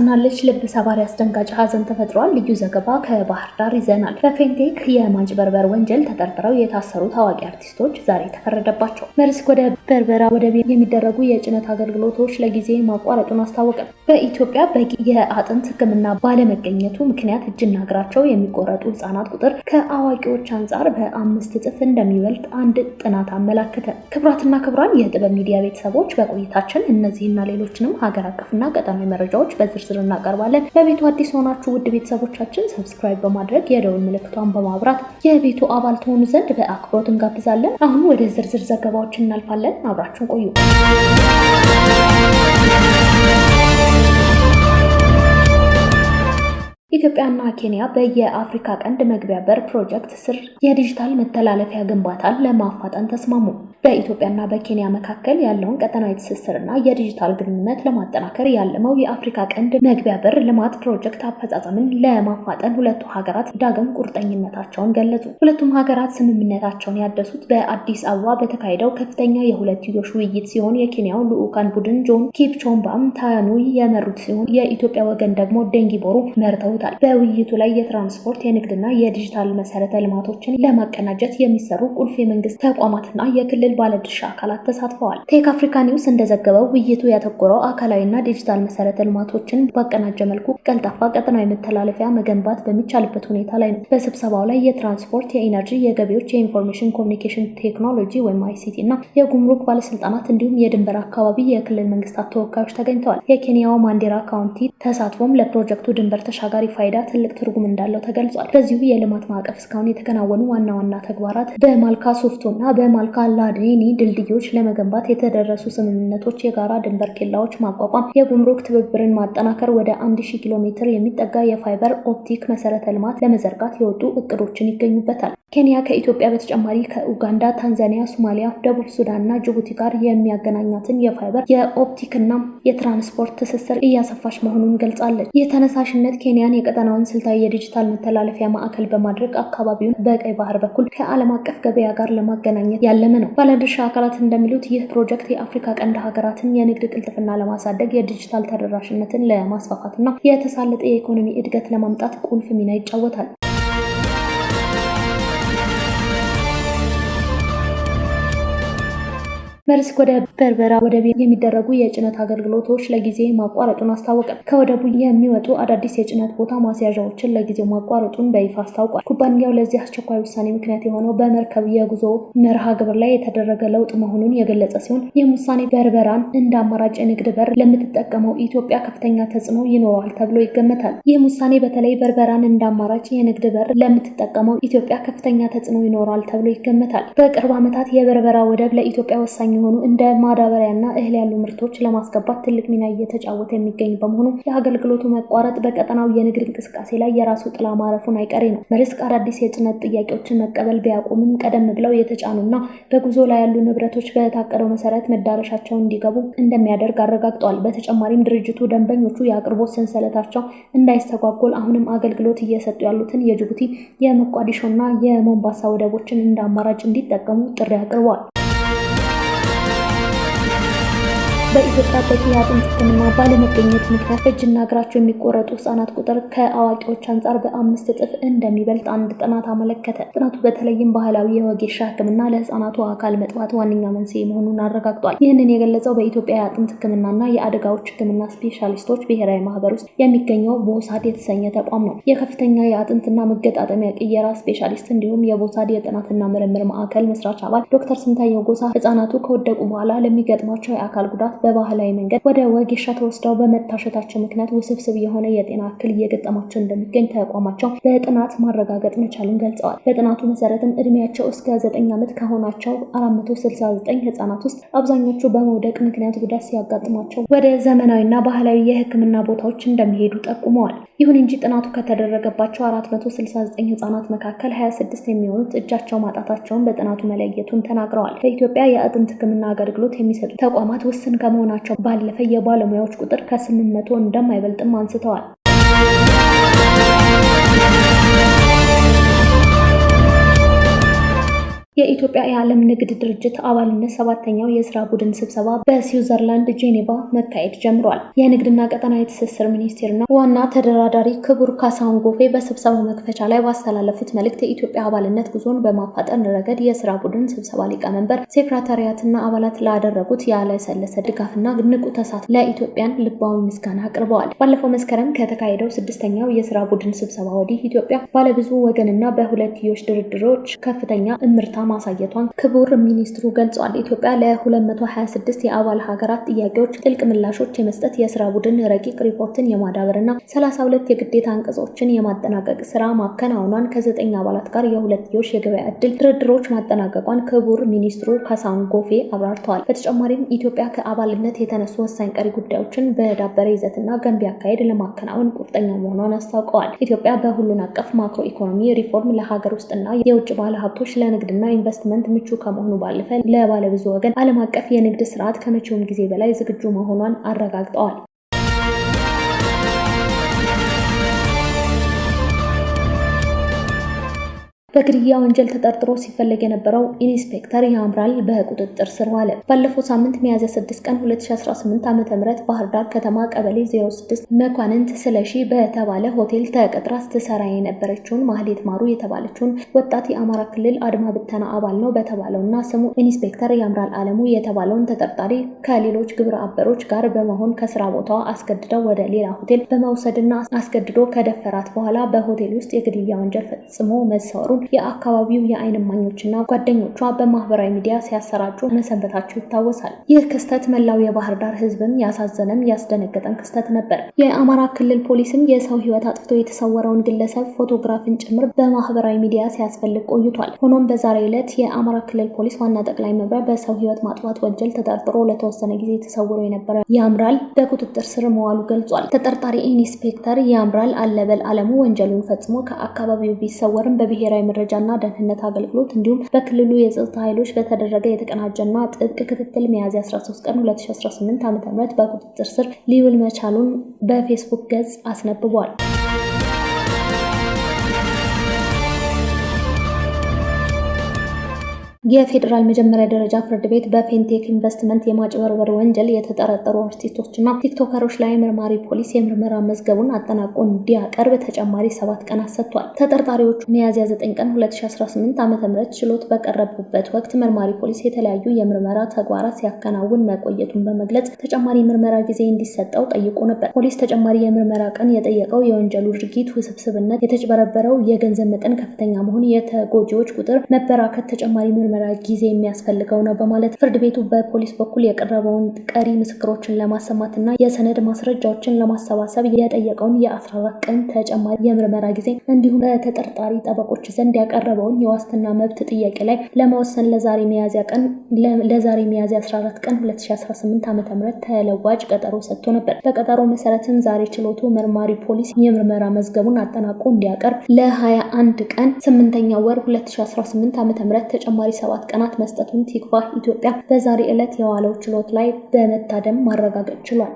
አሳዝናለች። ልብ ሰባሪ አስደንጋጭ ሀዘን ተፈጥሯል። ልዩ ዘገባ ከባህር ዳር ይዘናል። በፌንቴክ የማጭበርበር ወንጀል ተጠርጥረው የታሰሩ ታዋቂ አርቲስቶች ዛሬ ተፈረደባቸው። መርስክ ወደ በርበራ ወደብ የሚደረጉ የጭነት አገልግሎቶች ለጊዜ ማቋረጡን አስታወቀ። በኢትዮጵያ በቂ የአጥንት ሕክምና ባለመገኘቱ ምክንያት እጅና እግራቸው የሚቆረጡ ህጻናት ቁጥር ከአዋቂዎች አንጻር በ5 እጥፍ እንደሚበልጥ አንድ ጥናት አመላከተ። ክቡራትና ክቡራን የጥበብ ሚዲያ ቤተሰቦች በቆይታችን እነዚህና ሌሎችንም ሀገር አቀፍና ቀጠናዊ መረጃዎች በዝርዝር እናቀርባለን። በቤቱ አዲስ ሆናችሁ ውድ ቤተሰቦቻችን ሰብስክራይብ በማድረግ የደወል ምልክቷን በማብራት የቤቱ አባል ትሆኑ ዘንድ በአክብሮት እንጋብዛለን። አሁን ወደ ዝርዝር ዘገባዎች እናልፋለን። አብራችሁን ቆዩ። ኢትዮጵያና ኬንያ በየአፍሪካ ቀንድ መግቢያ በር ፕሮጀክት ስር የዲጂታል መተላለፊያ ግንባታን ለማፋጠን ተስማሙ። በኢትዮጵያና በኬንያ መካከል ያለውን ቀጠናዊ ትስስርና የዲጂታል ግንኙነት ለማጠናከር ያለመው የአፍሪካ ቀንድ መግቢያ በር ልማት ፕሮጀክት አፈጻጸምን ለማፋጠን ሁለቱ ሀገራት ዳግም ቁርጠኝነታቸውን ገለጹ። ሁለቱም ሀገራት ስምምነታቸውን ያደሱት በአዲስ አበባ በተካሄደው ከፍተኛ የሁለትዮሽ ውይይት ሲሆን የኬንያው ልዑካን ቡድን ጆን ኪፕቾምባም ታኑይ የመሩት ሲሆን የኢትዮጵያ ወገን ደግሞ ደንጊቦሩ መርተውታል። በውይይቱ ላይ የትራንስፖርት፣ የንግድና የዲጂታል መሰረተ ልማቶችን ለማቀናጀት የሚሰሩ ቁልፍ የመንግስት ተቋማትና የክልል ባለድርሻ አካላት ተሳትፈዋል። ቴክ አፍሪካ ኒውስ እንደዘገበው ውይይቱ ያተኮረው አካላዊና ዲጂታል መሰረተ ልማቶችን ባቀናጀ መልኩ ቀልጣፋ ቀጠናዊ መተላለፊያ መገንባት በሚቻልበት ሁኔታ ላይ ነው። በስብሰባው ላይ የትራንስፖርት፣ የኢነርጂ፣ የገቢዎች፣ የኢንፎርሜሽን ኮሚኒኬሽን ቴክኖሎጂ ወይም አይሲቲ እና የጉምሩክ ባለስልጣናት እንዲሁም የድንበር አካባቢ የክልል መንግስታት ተወካዮች ተገኝተዋል። የኬንያው ማንዴራ ካውንቲ ተሳትፎም ለፕሮጀክቱ ድንበር ተሻጋሪ ፋይዳ ትልቅ ትርጉም እንዳለው ተገልጿል። በዚሁ የልማት ማዕቀፍ እስካሁን የተከናወኑ ዋና ዋና ተግባራት በማልካ ሶፍቶ እና በማልካ ላዴኒ ድልድዮች ለመገንባት የተደረሱ ስምምነቶች፣ የጋራ ድንበር ኬላዎች ማቋቋም፣ የጉምሩክ ትብብርን ማጠናከር፣ ወደ 1000 ኪሎ ሜትር የሚጠጋ የፋይበር ኦፕቲክ መሰረተ ልማት ለመዘርጋት የወጡ እቅዶችን ይገኙበታል። ኬንያ ከኢትዮጵያ በተጨማሪ ከኡጋንዳ፣ ታንዛኒያ፣ ሶማሊያ፣ ደቡብ ሱዳን እና ጅቡቲ ጋር የሚያገናኛትን የፋይበር የኦፕቲክና የትራንስፖርት ትስስር እያሰፋች መሆኑን ገልጻለች። ይህ ተነሳሽነት ኬንያን የቀጠናውን ስልታዊ የዲጂታል መተላለፊያ ማዕከል በማድረግ አካባቢውን በቀይ ባህር በኩል ከዓለም አቀፍ ገበያ ጋር ለማገናኘት ያለመ ነው። ባለድርሻ አካላት እንደሚሉት ይህ ፕሮጀክት የአፍሪካ ቀንድ ሀገራትን የንግድ ቅልጥፍና ለማሳደግ፣ የዲጂታል ተደራሽነትን ለማስፋፋትና የተሳለጠ የኢኮኖሚ እድገት ለማምጣት ቁልፍ ሚና ይጫወታል። መርስክ ወደ በርበራ ወደብ የሚደረጉ የጭነት አገልግሎቶች ለጊዜ ማቋረጡን አስታወቀ። ከወደቡ የሚወጡ አዳዲስ የጭነት ቦታ ማስያዣዎችን ለጊዜው ማቋረጡን በይፋ አስታውቋል። ኩባንያው ለዚህ አስቸኳይ ውሳኔ ምክንያት የሆነው በመርከብ የጉዞ መርሃ ግብር ላይ የተደረገ ለውጥ መሆኑን የገለጸ ሲሆን ይህም ውሳኔ በርበራን እንደ አማራጭ የንግድ በር ለምትጠቀመው ኢትዮጵያ ከፍተኛ ተጽዕኖ ይኖረዋል ተብሎ ይገመታል። ይህም ውሳኔ በተለይ በርበራን እንደ አማራጭ የንግድ በር ለምትጠቀመው ኢትዮጵያ ከፍተኛ ተጽዕኖ ይኖረዋል ተብሎ ይገመታል። በቅርብ ዓመታት የበርበራ ወደብ ለኢትዮጵያ ወሳኝ የሆኑ እንደ ማዳበሪያና እህል ያሉ ምርቶች ለማስገባት ትልቅ ሚና እየተጫወተ የሚገኝ በመሆኑ የአገልግሎቱ መቋረጥ በቀጠናው የንግድ እንቅስቃሴ ላይ የራሱ ጥላ ማረፉን አይቀሬ ነው። መርስክ አዳዲስ የጭነት ጥያቄዎችን መቀበል ቢያቆምም ቀደም ብለው የተጫኑና በጉዞ ላይ ያሉ ንብረቶች በታቀደው መሰረት መዳረሻቸውን እንዲገቡ እንደሚያደርግ አረጋግጧል። በተጨማሪም ድርጅቱ ደንበኞቹ የአቅርቦት ሰንሰለታቸው እንዳይስተጓጎል አሁንም አገልግሎት እየሰጡ ያሉትን የጅቡቲ፣ የሞቃዲሾና የሞምባሳ ወደቦችን እንደ አማራጭ እንዲጠቀሙ ጥሪ አቅርቧል። በኢትዮጵያ በቂ የአጥንት ሕክምና ባለመገኘት ምክንያት እጅና እግራቸው የሚቆረጡ ህጻናት ቁጥር ከአዋቂዎች አንጻር በ5 እጥፍ እንደሚበልጥ አንድ ጥናት አመለከተ። ጥናቱ በተለይም ባህላዊ የወጌሻ ሕክምና ለህጻናቱ አካል መጥፋት ዋነኛ መንስኤ መሆኑን አረጋግጧል። ይህንን የገለጸው በኢትዮጵያ የአጥንት ሕክምናና የአደጋዎች ሕክምና ስፔሻሊስቶች ብሔራዊ ማህበር ውስጥ የሚገኘው ቦሳድ የተሰኘ ተቋም ነው። የከፍተኛ የአጥንትና መገጣጠሚያ ቅየራ ስፔሻሊስት እንዲሁም የቦሳድ የጥናትና ምርምር ማዕከል መስራች አባል ዶክተር ስንታየው ጎሳ ህጻናቱ ከወደቁ በኋላ ለሚገጥማቸው የአካል ጉዳት በባህላዊ መንገድ ወደ ወጌሻ ተወስደው በመታሸታቸው ምክንያት ውስብስብ የሆነ የጤና እክል እየገጠማቸው እንደሚገኝ ተቋማቸው በጥናት ማረጋገጥ መቻሉን ገልጸዋል። በጥናቱ መሰረትም እድሜያቸው እስከ 9 ዓመት ከሆናቸው 469 ህጻናት ውስጥ አብዛኞቹ በመውደቅ ምክንያት ጉዳት ሲያጋጥማቸው ወደ ዘመናዊና ባህላዊ የህክምና ቦታዎች እንደሚሄዱ ጠቁመዋል። ይሁን እንጂ ጥናቱ ከተደረገባቸው 469 ህጻናት መካከል 26 የሚሆኑት እጃቸው ማጣታቸውን በጥናቱ መለየቱን ተናግረዋል። በኢትዮጵያ የአጥንት ህክምና አገልግሎት የሚሰጡ ተቋማት ውስን ከመሆናቸው ባለፈ የባለሙያዎች ቁጥር ከ800 እንደማይበልጥም አንስተዋል። የኢትዮጵያ የዓለም ንግድ ድርጅት አባልነት 7ኛው የስራ ቡድን ስብሰባ በስዊዘርላንድ ጄኔቫ መካሄድ ጀምሯል። የንግድና ቀጠናዊ ትስስር ሚኒስቴርና ዋና ተደራዳሪ ክቡር ካሳሁን ጎፌ በስብሰባው መክፈቻ ላይ ባስተላለፉት መልእክት የኢትዮጵያ አባልነት ጉዞን በማፋጠን ረገድ የስራ ቡድን ስብሰባ ሊቀመንበር ሴክሬታሪያትና አባላት ላደረጉት ያለሰለሰ ድጋፍና ንቁ ተሳትፎ ለኢትዮጵያን ልባዊ ምስጋና አቅርበዋል። ባለፈው መስከረም ከተካሄደው 6ኛው የስራ ቡድን ስብሰባ ወዲህ ኢትዮጵያ ባለብዙ ወገንና በሁለትዮሽ ድርድሮች ከፍተኛ እምርታ ማሳየቷን ክቡር ሚኒስትሩ ገልጸዋል። ኢትዮጵያ ለ226 የአባል ሀገራት ጥያቄዎች ጥልቅ ምላሾች የመስጠት የስራ ቡድን ረቂቅ ሪፖርትን የማዳበርና 32 የግዴታ አንቀጾችን የማጠናቀቅ ስራ ማከናወኗን ከ9 አባላት ጋር የሁለትዮሽ የገበያ ዕድል ድርድሮች ማጠናቀቋን ክቡር ሚኒስትሩ ካሳሁን ጎፌ አብራርተዋል። በተጨማሪም ኢትዮጵያ ከአባልነት የተነሱ ወሳኝ ቀሪ ጉዳዮችን በዳበረ ይዘትና ገንቢ አካሄድ ለማከናወን ቁርጠኛ መሆኗን አስታውቀዋል። ኢትዮጵያ በሁሉን አቀፍ ማክሮ ኢኮኖሚ ሪፎርም ለሀገር ውስጥና የውጭ ባለ ሀብቶች ለንግድና ኢንቨስትመንት ምቹ ከመሆኑ ባለፈ ለባለብዙ ወገን ዓለም አቀፍ የንግድ ስርዓት ከመቼውም ጊዜ በላይ ዝግጁ መሆኗን አረጋግጠዋል። በግድያ ወንጀል ተጠርጥሮ ሲፈለግ የነበረው ኢንስፔክተር ያምራል በቁጥጥር ስር ዋለ። ባለፈው ሳምንት ሚያዝያ 6 ቀን 2018 ዓ.ም ባህር ዳር ከተማ ቀበሌ 06 መኳንንት ስለሺ በተባለ ሆቴል ተቀጥራ ስትሰራ የነበረችውን ማህሌት ማሩ የተባለችውን ወጣት የአማራ ክልል አድማ ብተና አባል ነው በተባለውና ስሙ ኢንስፔክተር ያምራል አለሙ የተባለውን ተጠርጣሪ ከሌሎች ግብረ አበሮች ጋር በመሆን ከስራ ቦታዋ አስገድደው ወደ ሌላ ሆቴል በመውሰድና አስገድዶ ከደፈራት በኋላ በሆቴል ውስጥ የግድያ ወንጀል ፈጽሞ መሰወሩን የአካባቢው የዓይን እማኞችና ጓደኞቿ በማህበራዊ ሚዲያ ሲያሰራጩ መሰንበታቸው ይታወሳል። ይህ ክስተት መላው የባህር ዳር ህዝብን ያሳዘነም ያስደነገጠም ክስተት ነበር። የአማራ ክልል ፖሊስም የሰው ህይወት አጥፍቶ የተሰወረውን ግለሰብ ፎቶግራፍን ጭምር በማህበራዊ ሚዲያ ሲያስፈልግ ቆይቷል። ሆኖም በዛሬው ዕለት የአማራ ክልል ፖሊስ ዋና ጠቅላይ መምሪያ በሰው ህይወት ማጥፋት ወንጀል ተጠርጥሮ ለተወሰነ ጊዜ ተሰውሮ የነበረ ያምራል በቁጥጥር ስር መዋሉ ገልጿል። ተጠርጣሪ ኢንስፔክተር ያምራል አለበል አለሙ ወንጀሉን ፈጽሞ ከአካባቢው ቢሰወርም በብሔራዊ መረጃና ደህንነት አገልግሎት እንዲሁም በክልሉ የጸጥታ ኃይሎች በተደረገ የተቀናጀና ጥብቅ ክትትል ሚያዝያ 13 ቀን 2018 ዓ.ም በቁጥጥር ስር ሊውል መቻሉን በፌስቡክ ገጽ አስነብቧል። የፌዴራል መጀመሪያ ደረጃ ፍርድ ቤት በፌንቴክ ኢንቨስትመንት የማጭበርበር ወንጀል የተጠረጠሩ አርቲስቶችና ቲክቶከሮች ላይ መርማሪ ፖሊስ የምርመራ መዝገቡን አጠናቆ እንዲያቀርብ ተጨማሪ 7 ቀናት ሰጥቷል። ተጠርጣሪዎቹ ሚያዝያ 9 ቀን 2018 ዓ.ም ችሎት በቀረቡበት ወቅት መርማሪ ፖሊስ የተለያዩ የምርመራ ተግባራት ሲያከናውን መቆየቱን በመግለጽ ተጨማሪ ምርመራ ጊዜ እንዲሰጠው ጠይቆ ነበር። ፖሊስ ተጨማሪ የምርመራ ቀን የጠየቀው የወንጀሉ ድርጊት ውስብስብነት፣ የተጭበረበረው የገንዘብ መጠን ከፍተኛ መሆን፣ የተጎጂዎች ቁጥር መበራከት ተጨማሪ ምርመራ ጊዜ የሚያስፈልገው ነው በማለት ፍርድ ቤቱ በፖሊስ በኩል የቀረበውን ቀሪ ምስክሮችን ለማሰማትና የሰነድ ማስረጃዎችን ለማሰባሰብ የጠየቀውን የ14 ቀን ተጨማሪ የምርመራ ጊዜ እንዲሁም በተጠርጣሪ ጠበቆች ዘንድ ያቀረበውን የዋስትና መብት ጥያቄ ላይ ለመወሰን ለዛሬ ሚያዝያ 14 ቀን 2018 ዓ.ም ተለዋጭ ቀጠሮ ሰጥቶ ነበር። በቀጠሮ መሰረትም ዛሬ ችሎቱ መርማሪ ፖሊስ የምርመራ መዝገቡን አጠናቆ እንዲያቀርብ ለ21 ቀን 8ኛ ወር 2018 ዓ.ም ተጨማሪ 7 ቀናት መስጠቱን ቲክቫህ ኢትዮጵያ በዛሬ ዕለት የዋለው ችሎት ላይ በመታደም ማረጋገጥ ችሏል።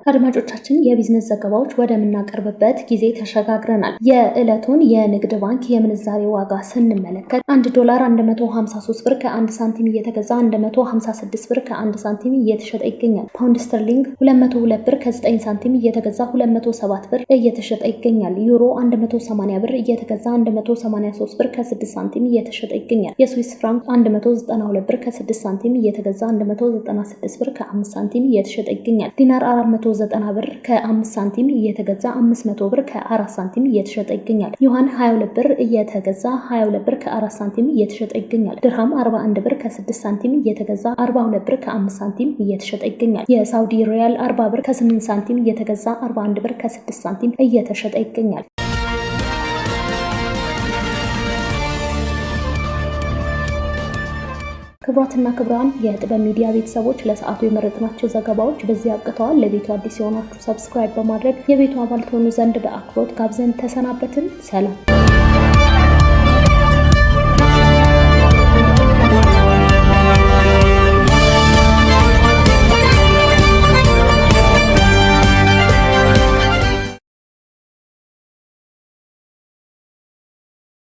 አድማጮቻችን የቢዝነስ ዘገባዎች ወደምናቀርብበት ጊዜ ተሸጋግረናል። የዕለቱን የንግድ ባንክ የምንዛሬ ዋጋ ስንመለከት $1 153 ብር ከ1 ሳንቲም እየተገዛ 156 ብር ከ1 ሳንቲም እየተሸጠ ይገኛል። ፓውንድ ስተርሊንግ 202 ብር ከ9 ሳንቲም እየተገዛ 207 ብር እየተሸጠ ይገኛል። ዩሮ 180 ብር እየተገዛ 183 ብር ከ6 ሳንቲም እየተሸጠ ይገኛል። የስዊስ ፍራንክ 192 ብር ከ6 ሳንቲም እየተገዛ 196 ብር ከ5 ሳንቲም እየተሸጠ ይገኛል። ዲናር 490 ብር ከ5 ሳንቲም እየተገዛ 500 ብር ከ4 ሳንቲም እየተሸጠ ይገኛል። ዩሃን 22 ብር እየተገዛ 22 ብር ከ4 ሳንቲም እየተሸጠ ይገኛል። ድርሃም 41 ብር ከ6 ሳንቲም እየተገዛ 42 ብር ከ5 ሳንቲም እየተሸጠ ይገኛል። የሳውዲ ሪያል 40 ብር ከ8 ሳንቲም እየተገዛ 41 ብር ከ6 ሳንቲም እየተሸጠ ይገኛል። ክቡራትና ክቡራን የጥበብ ሚዲያ ቤተሰቦች ለሰዓቱ የመረጥናቸው ዘገባዎች በዚህ አብቅተዋል። ለቤቱ አዲስ የሆናችሁ ሰብስክራይብ በማድረግ የቤቱ አባል ትሆኑ ዘንድ በአክብሮት ጋብዘን ተሰናበትን። ሰላም።